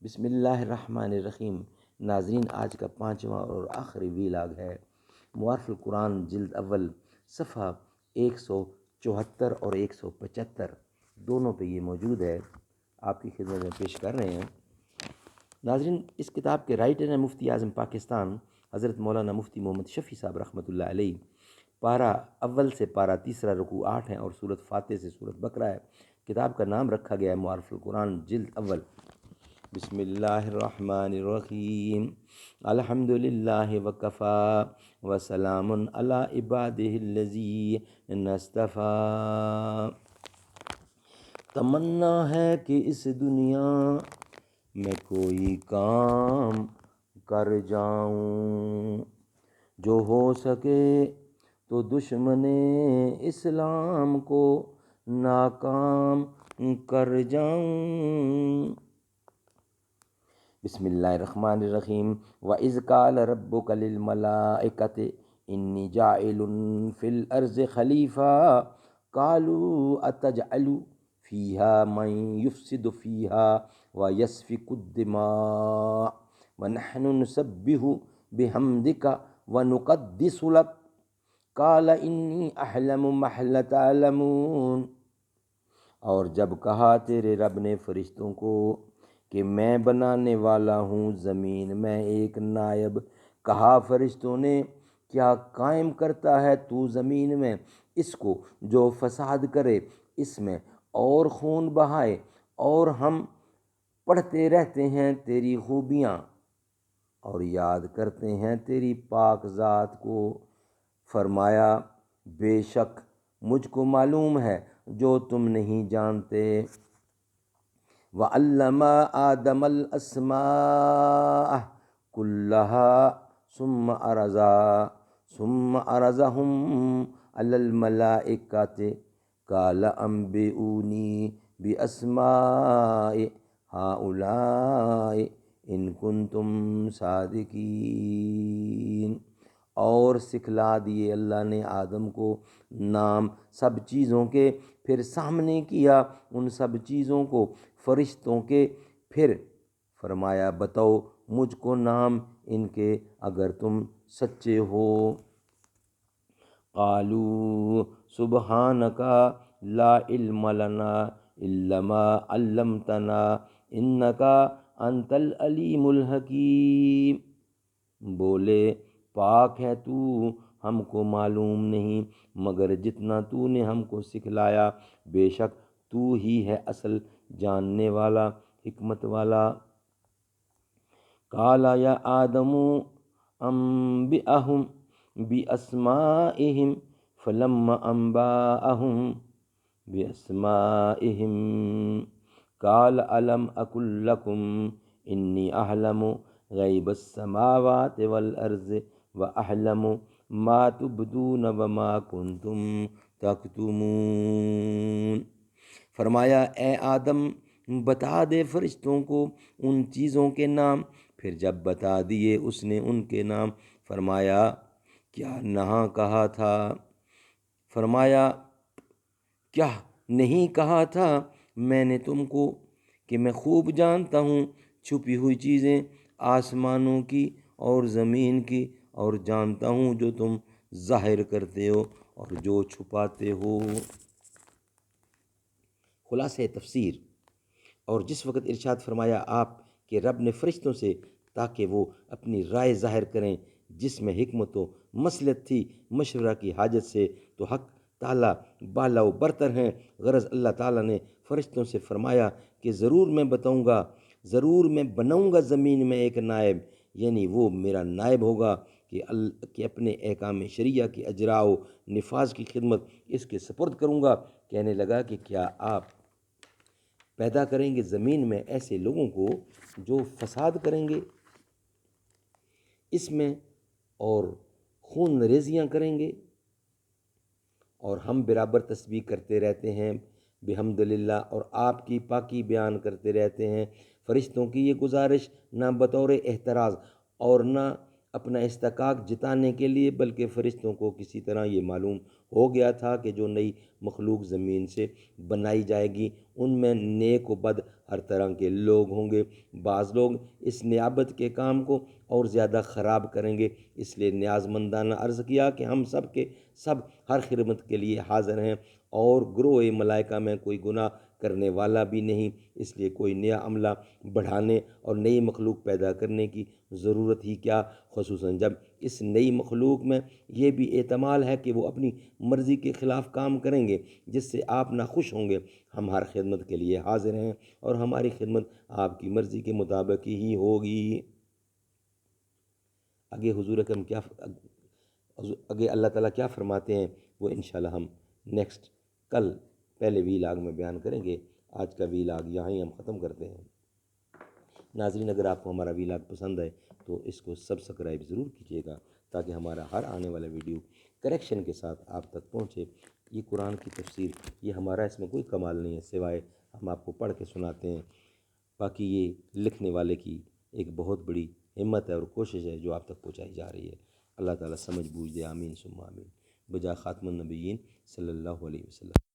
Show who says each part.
Speaker 1: بسم اللہ الرحمن الرحیم۔ ناظرین، آج کا 5واں اور آخری ویلاگ ہے۔ معارف القرآن جلد اول صفحہ 174 اور 175 دونوں پہ یہ موجود ہے، آپ کی خدمت میں پیش کر رہے ہیں۔ ناظرین، اس کتاب کے رائٹر ہیں مفتی اعظم پاکستان حضرت مولانا مفتی محمد شفیع صاحب رحمۃ اللہ علیہ۔ پارہ اول سے پارہ تیسرا رکوع 8 ہیں اور سورۃ فاتح سے سورۃ بقرہ ہے۔ کتاب کا نام رکھا گیا ہے معارف القرآن جلد اول۔ بسم اللہ الرحمن الرحیم۔ الحمد للہ وکفا وسلام علی عبادہ الذین اصطفیٰ۔ تمنا ہے کہ اس دنیا میں کوئی کام کر جاؤں، جو ہو سکے تو دشمن اسلام کو ناکام کر جاؤں۔ بسم اللہ الرحمن الرحیم۔ وَإِذْ قَالَ رَبُّكَ لِلْمَلَائِكَةِ إِنِّي جَاعِلٌ فِي الْأَرْضِ خَلِيفَةً قَالُوا أَتَجْعَلُ فِيهَا مَن يُفْسِدُ فِيهَا وَيَسْفِكُ الدِّمَاءَ وَنَحْنُ نُسَبِّحُ بِحَمْدِكَ وَنُقَدِّسُ لَكَ قَالَ إِنِّي أَعْلَمُ مَا لَا تَعْلَمُونَ۔ اور جب کہا تیرے رب نے فرشتوں کو کہ میں بنانے والا ہوں زمین میں ایک نائب، کہا فرشتوں نے کیا قائم کرتا ہے تو زمین میں اس کو جو فساد کرے، اس میں اور خون بہائے، اور ہم پڑھتے رہتے ہیں تیری خوبیاں اور یاد کرتے ہیں تیری پاک ذات کو۔ فرمایا بے شک مجھ کو معلوم ہے جو تم نہیں جانتے۔ وَعَلَّمَ آدَمَ الْأَسْمَاءَ كُلَّهَا ثُمَّ عَرَضَهُمْ عَلَى الْمَلَائِكَةِ قَالَ أَنبِئُونِي بِأَسْمَاءِ هَؤُلَاءِ إِن كُنتُم صَادِقِينَ۔ اور سکھلا دیے اللہ نے آدم کو نام سب چیزوں کے، پھر سامنے کیا ان سب چیزوں کو فرشتوں کے، پھر فرمایا بتاؤ مجھ کو نام ان کے اگر تم سچے ہو۔ قالوا سبحانک لا علم لنا الا ما علمتنا انک انت العلیم الحکیم۔ بولے پاک ہے تو، ہم کو معلوم نہیں مگر جتنا تو نے ہم کو سکھلایا، بے شک تو ہی ہے اصل جاننے والا، حکمت والا۔ قال یا آدم انبئہم باسمائہم فلما انبأہم باسمائہم قال الم اقل لکم انی اعلم غیب السماوات والارض واعلم ما تبدون وما کنتم تکتمون۔ فرمایا اے آدم بتا دے فرشتوں کو ان چیزوں کے نام، پھر جب بتا دیے اس نے ان کے نام، فرمایا کیا نہ کہا تھا، فرمایا کیا نہیں کہا تھا میں نے تم کو کہ میں خوب جانتا ہوں چھپی ہوئی چیزیں آسمانوں کی اور زمین کی، اور جانتا ہوں جو تم ظاہر کرتے ہو اور جو چھپاتے ہو۔ خلاصہ تفسیر۔ اور جس وقت ارشاد فرمایا آپ کے رب نے فرشتوں سے تاکہ وہ اپنی رائے ظاہر کریں، جس میں حکمت و مصلحت تھی، مشورہ کی حاجت سے، تو حق تعالیٰ بالا و برتر ہیں۔ غرض اللہ تعالیٰ نے فرشتوں سے فرمایا کہ ضرور میں بتاؤں گا، ضرور میں بناؤں گا زمین میں ایک نائب، یعنی وہ میرا نائب ہوگا کہ اپنے احکام شریعہ کی اجراء و نفاذ کی خدمت اس کے سپرد کروں گا۔ کہنے لگا کہ کیا آپ پیدا کریں گے زمین میں ایسے لوگوں کو جو فساد کریں گے اس میں اور خون ریزیاں کریں گے، اور ہم برابر تسبیح کرتے رہتے ہیں بحمدللہ، اور آپ کی پاکی بیان کرتے رہتے ہیں۔ فرشتوں کی یہ گزارش نہ بطور احتراز اور نہ اپنا استحقاق جتانے کے لیے، بلکہ فرشتوں کو کسی طرح یہ معلوم ہو گیا تھا کہ جو نئی مخلوق زمین سے بنائی جائے گی ان میں نیک و بد ہر طرح کے لوگ ہوں گے۔ بعض لوگ اس نیابت کے کام کو اور زیادہ خراب کریں گے، اس لیے نیاز مندانہ عرض کیا کہ ہم سب کے سب ہر خدمت کے لیے حاضر ہیں، اور گروہ ملائکہ میں کوئی گناہ کرنے والا بھی نہیں، اس لیے کوئی نیا عملہ بڑھانے اور نئی مخلوق پیدا کرنے کی ضرورت ہی کیا، خصوصاً جب اس نئی مخلوق میں یہ بھی احتمال ہے کہ وہ اپنی مرضی کے خلاف کام کریں گے جس سے آپ ناخوش ہوں گے۔ ہم ہر خدمت کے لیے حاضر ہیں اور ہماری خدمت آپ کی مرضی کے مطابق ہی ہوگی۔ آگے حضور اکرم آگے اللہ تعالیٰ کیا فرماتے ہیں وہ انشاءاللہ ہم نیکسٹ کل پہلے ویلاگ میں بیان کریں گے۔ آج کا ویلاگ یہاں ہی ہم ختم کرتے ہیں۔ ناظرین، اگر آپ کو ہمارا ویلاگ پسند ہے تو اس کو سبسکرائب ضرور کیجیے گا تاکہ ہمارا ہر آنے والا ویڈیو کریکشن کے ساتھ آپ تک پہنچے۔ یہ قرآن کی تفسیر، یہ ہمارا اس میں کوئی کمال نہیں ہے سوائے ہم آپ کو پڑھ کے سناتے ہیں، باقی یہ لکھنے والے کی ایک بہت بڑی ہمت ہے اور کوشش ہے جو آپ تک پہنچائی جا رہی ہے۔ اللہ تعالیٰ سمجھ بوجھ دے، آمین ثم آمین، بجا خاتم النبیین صلی اللہ علیہ وسلم۔